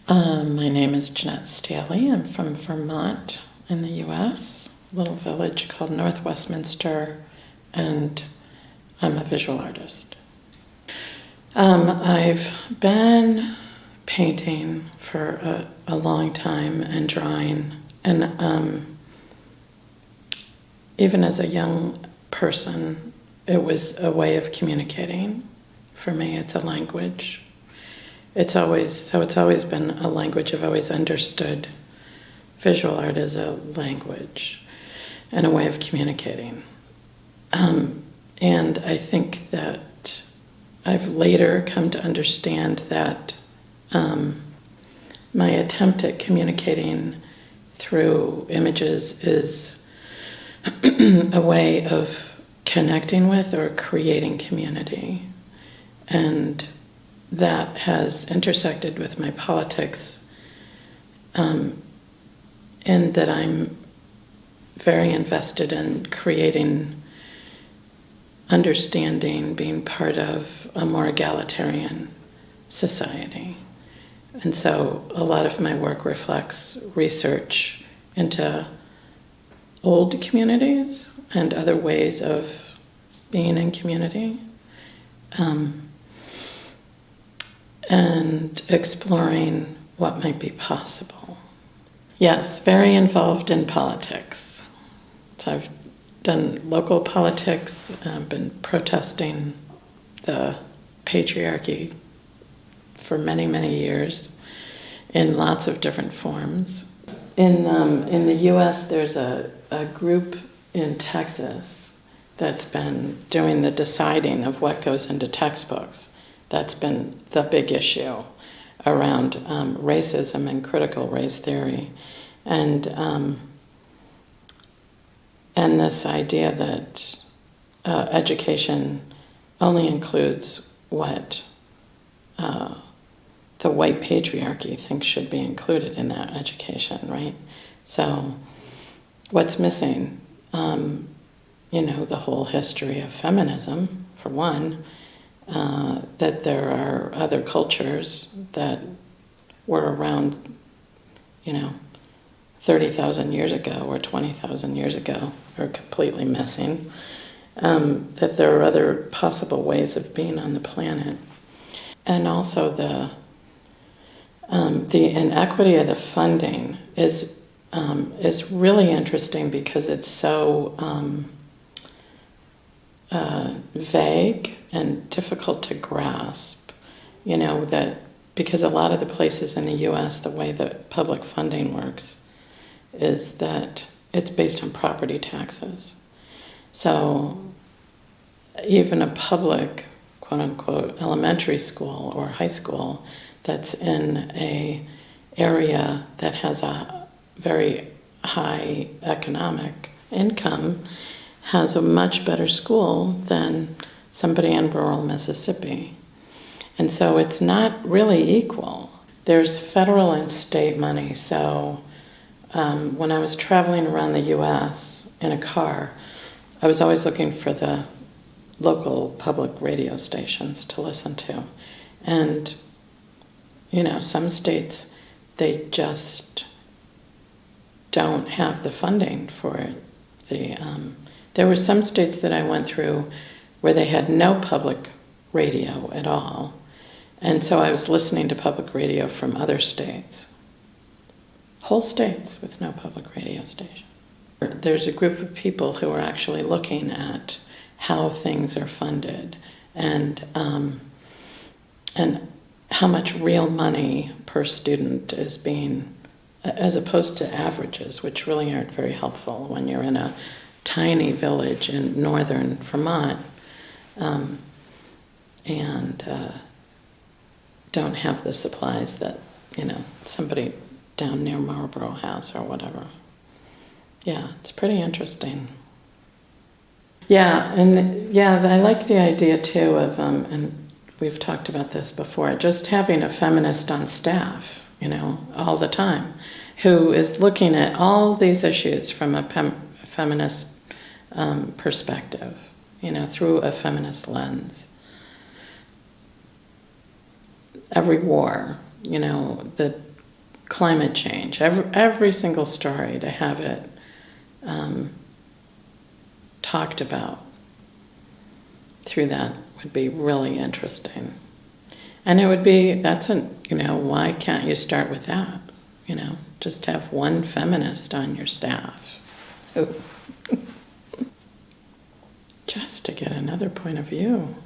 My name is Jeanette Staley. I'm from Vermont in the U.S., a little village called North Westminster, and I'm a visual artist. I've been painting for a long time and drawing, and even as a young person, it was a way of communicating. For me, it's a language. It's always been a language. I've always understood visual art as a language and a way of communicating. And I think that I've later come to understand that my attempt at communicating through images is a way of connecting with or creating community. And that has intersected with my politics, in that I'm very invested in creating understanding, being part of a more egalitarian society. And so a lot of my work reflects research into old communities and other ways of being in community. And exploring what might be possible. Yes, very involved in politics. So I've done local politics, been protesting the patriarchy for many, many years in lots of different forms. In the US, there's a group in Texas that's been doing the deciding of what goes into textbooks. That's been the big issue around racism and critical race theory, and this idea that education only includes what the white patriarchy thinks should be included in that education, right? So what's missing? The whole history of feminism, for one. That there are other cultures that were around, 30,000 years ago or 20,000 years ago are completely missing. That there are other possible ways of being on the planet. And also the inequity of the funding is really interesting because it's so vague and difficult to grasp, that because a lot of the places in the US, the way that public funding works is that it's based on property taxes. So even a public, quote unquote, elementary school or high school that's in a area that has a very high economic income has a much better school than somebody in rural Mississippi. And so it's not really equal. There's federal and state money. So when I was traveling around the US in a car, I was always looking for the local public radio stations to listen to. And, some states, they just don't have the funding for it. There were some states that I went through where they had no public radio at all. And so I was listening to public radio from other states. Whole states with no public radio station. There's a group of people who are actually looking at how things are funded and how much real money per student is being, as opposed to averages, which really aren't very helpful when you're in a tiny village in northern Vermont and don't have the supplies that, somebody down near Marlborough has or whatever. Yeah, it's pretty interesting. Yeah, I like the idea too of, and we've talked about this before, just having a feminist on staff, all the time, who is looking at all these issues from a feminist perspective, through a feminist lens. Every war, the climate change, every single story, to have it talked about through that would be really interesting. And it would be, why can't you start with that? Just have one feminist on your staff. Just to get another point of view.